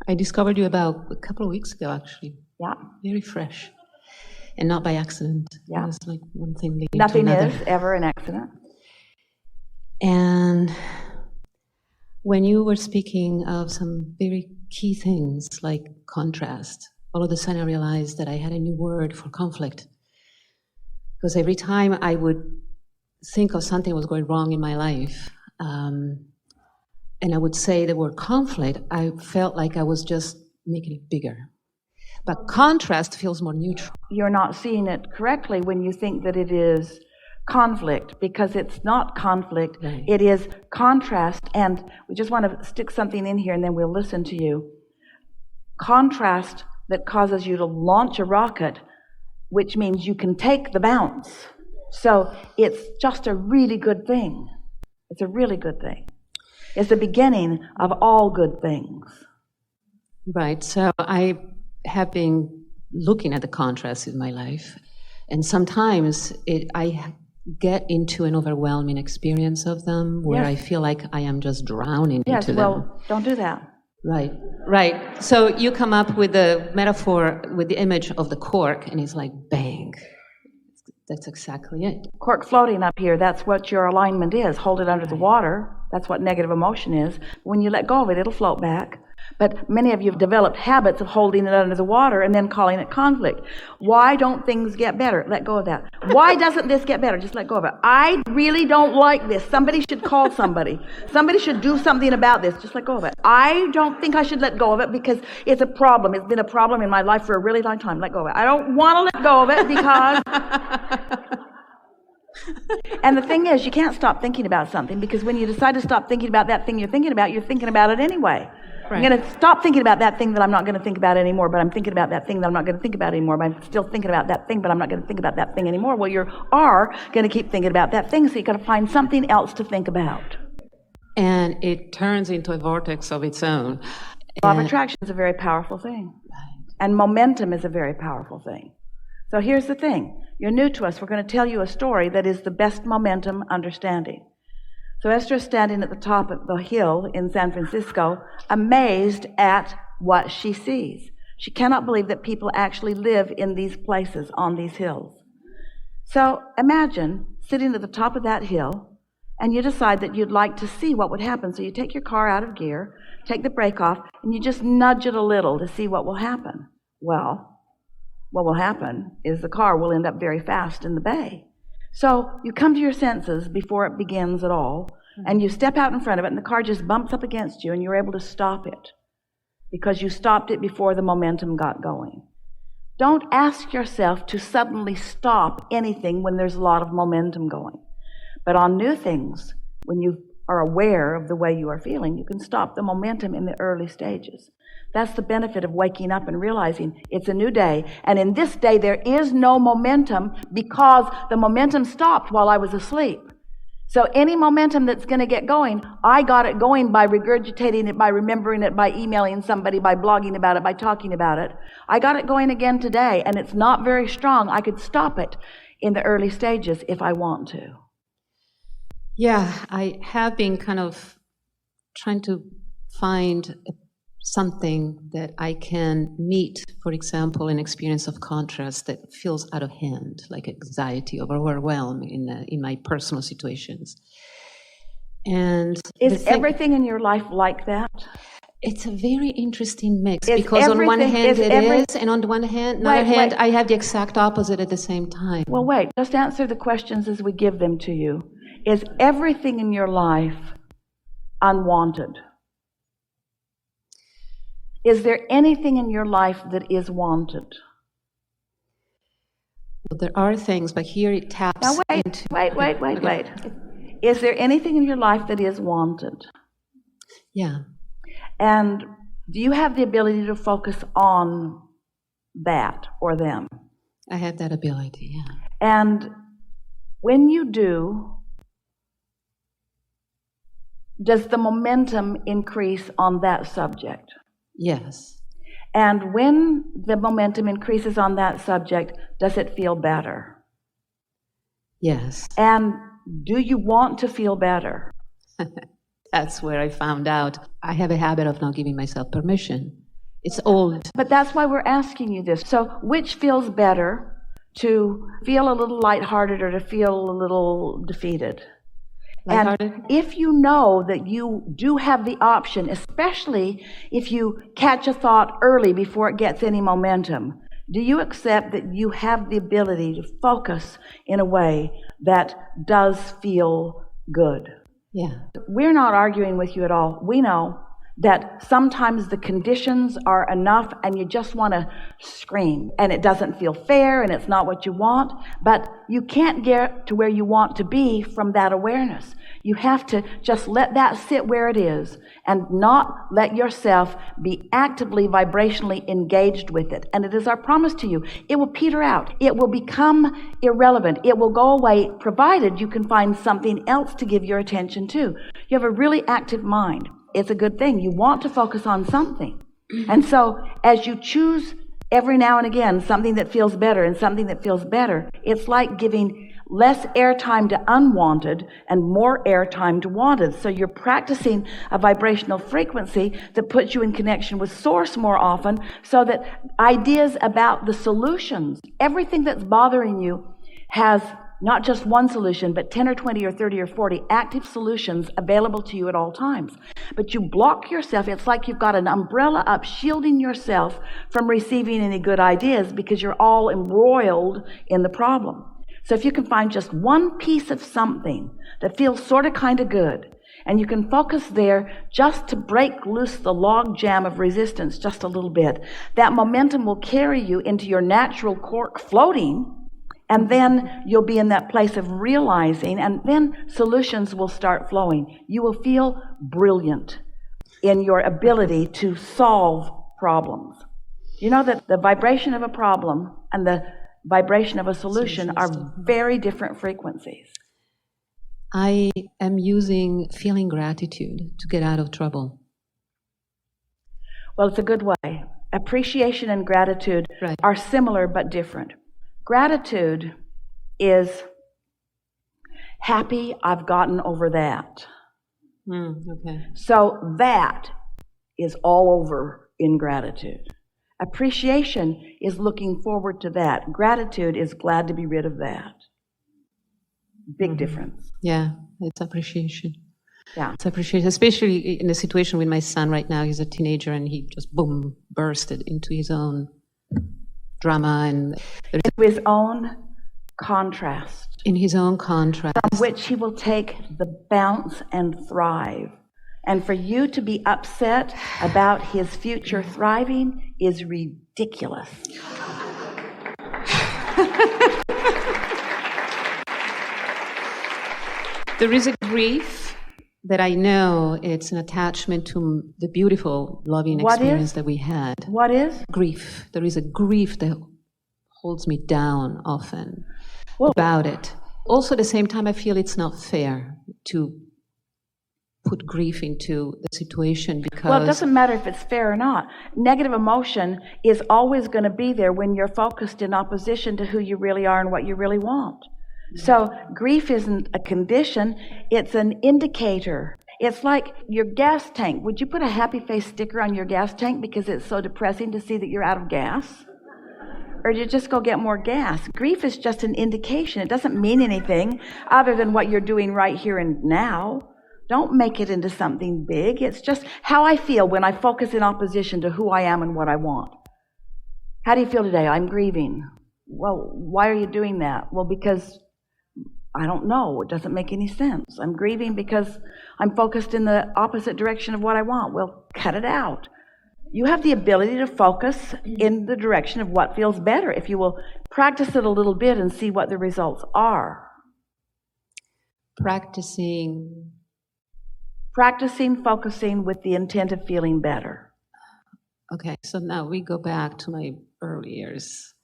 I discovered you about a couple of weeks ago, actually. Yeah. Very fresh. And not by accident. Yeah. It was like one thing leading Nothing to another. is ever an accident. And when you were speaking of some very key things like contrast, all of a sudden I realized that I had a new word for conflict. Because every time I would think of something was going wrong in my life, and I would say the word conflict, I felt like I was just making it bigger. But contrast feels more neutral. You're not seeing it correctly when you think that it is conflict, because it's not conflict. Right. It is contrast. And we just want to stick something in here and then we'll listen to you. Contrast that causes you to launch a rocket, which means you can take the bounce. So it's just a really good thing. It's a really good thing. It's the beginning of all good things. Right. So I have been looking at the contrasts in my life, and sometimes I get into an overwhelming experience of them where Yes. I feel like I am just drowning Yes, into them. well, don't do that. Right. So you come up with the metaphor, with the image of the cork, and it's like, bang. That's exactly it. Cork floating up here, that's what your alignment is. Hold it under the water. That's what negative emotion is. When you let go of it, it'll float back. But many of you have developed habits of holding it under the water and then calling it conflict. Why don't things get better? Let go of that. Why doesn't this get better? Just let go of it. I really don't like this. Somebody should call somebody. Somebody should do something about this. Just let go of it. I don't think I should let go of it because it's a problem. It's been a problem in my life for a really long time. Let go of it. I don't want to let go of it because... And the thing is, you can't stop thinking about something, because when you decide to stop thinking about that thing you're thinking about it anyway. Right. I'm going to stop thinking about that thing that I'm not going to think about anymore, but I'm thinking about that thing that I'm not going to think about anymore, but I'm still thinking about that thing, but I'm not going to think about that thing anymore. Well, you are going to keep thinking about that thing, so you've got to find something else to think about. And it turns into a vortex of its own. Law of attraction is a very powerful thing. Right. And momentum is a very powerful thing. So here's the thing. You're new to us. We're going to tell you a story that is the best momentum understanding. So Esther is standing at the top of the hill in San Francisco, amazed at what she sees. She cannot believe that people actually live in these places on these hills. So imagine sitting at the top of that hill, and you decide that you'd like to see what would happen. So you take your car out of gear, take the brake off, and you just nudge it a little to see what will happen. Well, what will happen is the car will end up very fast in the bay. So you come to your senses before it begins at all, and you step out in front of it, and the car just bumps up against you, and you're able to stop it because you stopped it before the momentum got going. Don't ask yourself to suddenly stop anything when there's a lot of momentum going. But on new things, when you are aware of the way you are feeling, you can stop the momentum in the early stages. That's the benefit of waking up and realizing it's a new day. And in this day, there is no momentum because the momentum stopped while I was asleep. So any momentum that's going to get going, I got it going by regurgitating it, by remembering it, by emailing somebody, by blogging about it, by talking about it. I got it going again today, and it's not very strong. I could stop it in the early stages if I want to. Yeah, I have been kind of trying to find something that I can meet, for example, an experience of contrast that feels out of hand, like anxiety or overwhelm in my personal situations. And is everything in your life like that? It's a very interesting mix, because on one hand it is, and on the one hand, I have the exact opposite at the same time. Well, wait, just answer the questions as we give them to you. Is everything in your life unwanted? Is there anything in your life that is wanted? Well, there are things, but here it taps now into... Wait. Is there anything in your life that is wanted? Yeah. And do you have the ability to focus on that or them? I have that ability, yeah. And when you do, does the momentum increase on that subject? Yes. And when the momentum increases on that subject, does it feel better? Yes. And do you want to feel better? That's where I found out I have a habit of not giving myself permission. It's old. But that's why we're asking you this. So which feels better, to feel a little lighthearted or to feel a little defeated? Lighthearted? And if you know that you do have the option, especially if you catch a thought early before it gets any momentum, do you accept that you have the ability to focus in a way that does feel good? Yeah. We're not arguing with you at all. We know that sometimes the conditions are enough and you just want to scream and it doesn't feel fair and it's not what you want, but you can't get to where you want to be from that awareness. You have to just let that sit where it is and not let yourself be actively vibrationally engaged with it. And it is our promise to you, it will peter out. It will become irrelevant. It will go away, provided you can find something else to give your attention to. You have a really active mind. It's a good thing. You want to focus on something. And so as you choose every now and again something that feels better and something that feels better, it's like giving less airtime to unwanted and more airtime to wanted. So you're practicing a vibrational frequency that puts you in connection with Source more often, so that ideas about the solutions, everything that's bothering you, has not just one solution, but 10 or 20 or 30 or 40 active solutions available to you at all times. But you block yourself. It's like you've got an umbrella up shielding yourself from receiving any good ideas because you're all embroiled in the problem. So if you can find just one piece of something that feels sort of kind of good, and you can focus there just to break loose the log jam of resistance just a little bit, that momentum will carry you into your natural cork floating. And then you'll be in that place of realizing, and then solutions will start flowing. You will feel brilliant in your ability to solve problems. You know that the vibration of a problem and the vibration of a solution are very different frequencies. I am using feeling gratitude to get out of trouble. Well, it's a good way. Appreciation and gratitude are similar but different. Gratitude is happy, I've gotten over that. Okay. So that is all over in gratitude. Appreciation is looking forward to that. Gratitude is glad to be rid of that. Big difference. Yeah, it's appreciation. Yeah. It's appreciation, especially in the situation with my son right now. He's a teenager and he just boom, bursted into his own drama and into his own contrast. In his own contrast. From which he will take the bounce and thrive. And for you to be upset about his future thriving is ridiculous. There is a grief that I know it's an attachment to the beautiful, loving experience that we had. What is? Grief. There is a grief that holds me down often about it. Also, at the same time, I feel it's not fair to put grief into the situation because... Well, it doesn't matter if it's fair or not. Negative emotion is always going to be there when you're focused in opposition to who you really are and what you really want. So grief isn't a condition, it's an indicator. It's like your gas tank. Would you put a happy face sticker on your gas tank because it's so depressing to see that you're out of gas? Or do you just go get more gas? Grief is just an indication. It doesn't mean anything other than what you're doing right here and now. Don't make it into something big. It's just how I feel when I focus in opposition to who I am and what I want. How do you feel today? I'm grieving. Well, why are you doing that? Well, because I don't know. It doesn't make any sense. I'm grieving because I'm focused in the opposite direction of what I want. Well, cut it out. You have the ability to focus in the direction of what feels better if you will practice it a little bit and see what the results are. Practicing, focusing with the intent of feeling better. Okay, so now we go back to my early years.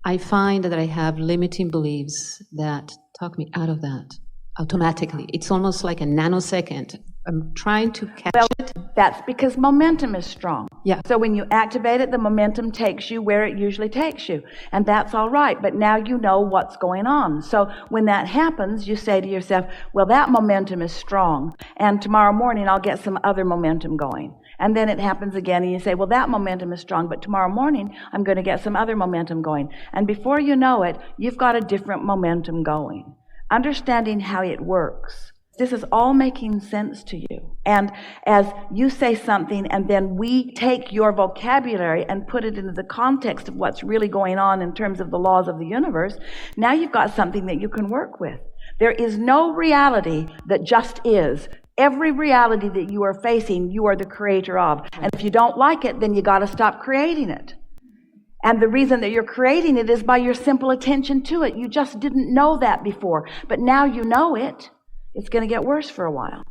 I find that I have limiting beliefs that talk me out of that automatically. It's almost like a nanosecond. I'm trying to catch it. That's because momentum is strong. Yeah. So when you activate it, the momentum takes you where it usually takes you. And that's all right. But now you know what's going on. So when that happens, you say to yourself, well, that momentum is strong. And tomorrow morning, I'll get some other momentum going. And then it happens again, and you say, well, that momentum is strong, but tomorrow morning I'm going to get some other momentum going. And before you know it, you've got a different momentum going. Understanding how it works. This is all making sense to you. And as you say something, and then we take your vocabulary and put it into the context of what's really going on in terms of the laws of the universe, now you've got something that you can work with. There is no reality that just is. Every reality that you are facing, you are the creator of. And if you don't like it, then you got to stop creating it. And the reason that you're creating it is by your simple attention to it. You just didn't know that before, but now you know it. It's going to get worse for a while.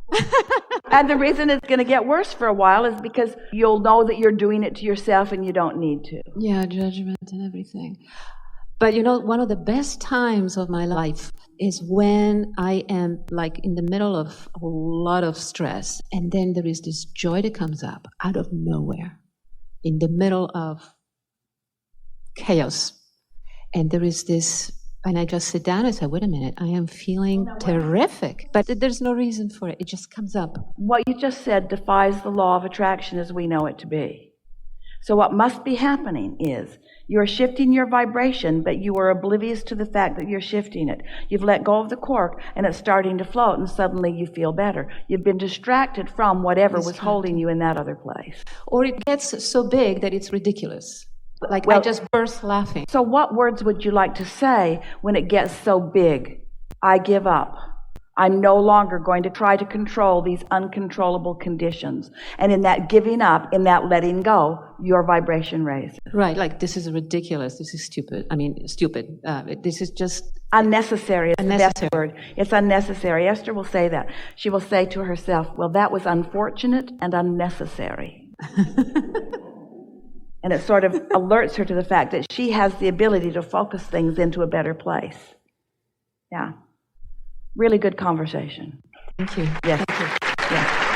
And the reason it's going to get worse for a while is because you'll know that you're doing it to yourself and you don't need to. Yeah, judgment and everything. But one of the best times of my life is when I am like in the middle of a lot of stress, and then there is this joy that comes up out of nowhere in the middle of chaos. And there is this, and I just sit down and say, wait a minute, I am feeling terrific. But there's no reason for it. It just comes up. What you just said defies the law of attraction as we know it to be. So what must be happening is you're shifting your vibration, but you are oblivious to the fact that you're shifting it. You've let go of the cork, and it's starting to float, and suddenly you feel better. You've been distracted from whatever was holding you in that other place. Or it gets so big that it's ridiculous. Like, I just burst laughing. So what words would you like to say when it gets so big? I give up. I'm no longer going to try to control these uncontrollable conditions. And in that giving up, in that letting go, your vibration raises. Right, like this is ridiculous. This is stupid. I mean, stupid. This is just... Unnecessary is the best word. It's unnecessary. Esther will say that. She will say to herself, well, that was unfortunate and unnecessary. And it sort of alerts her to the fact that she has the ability to focus things into a better place. Yeah. Really good conversation. Thank you. Yes. Thank you. Yes.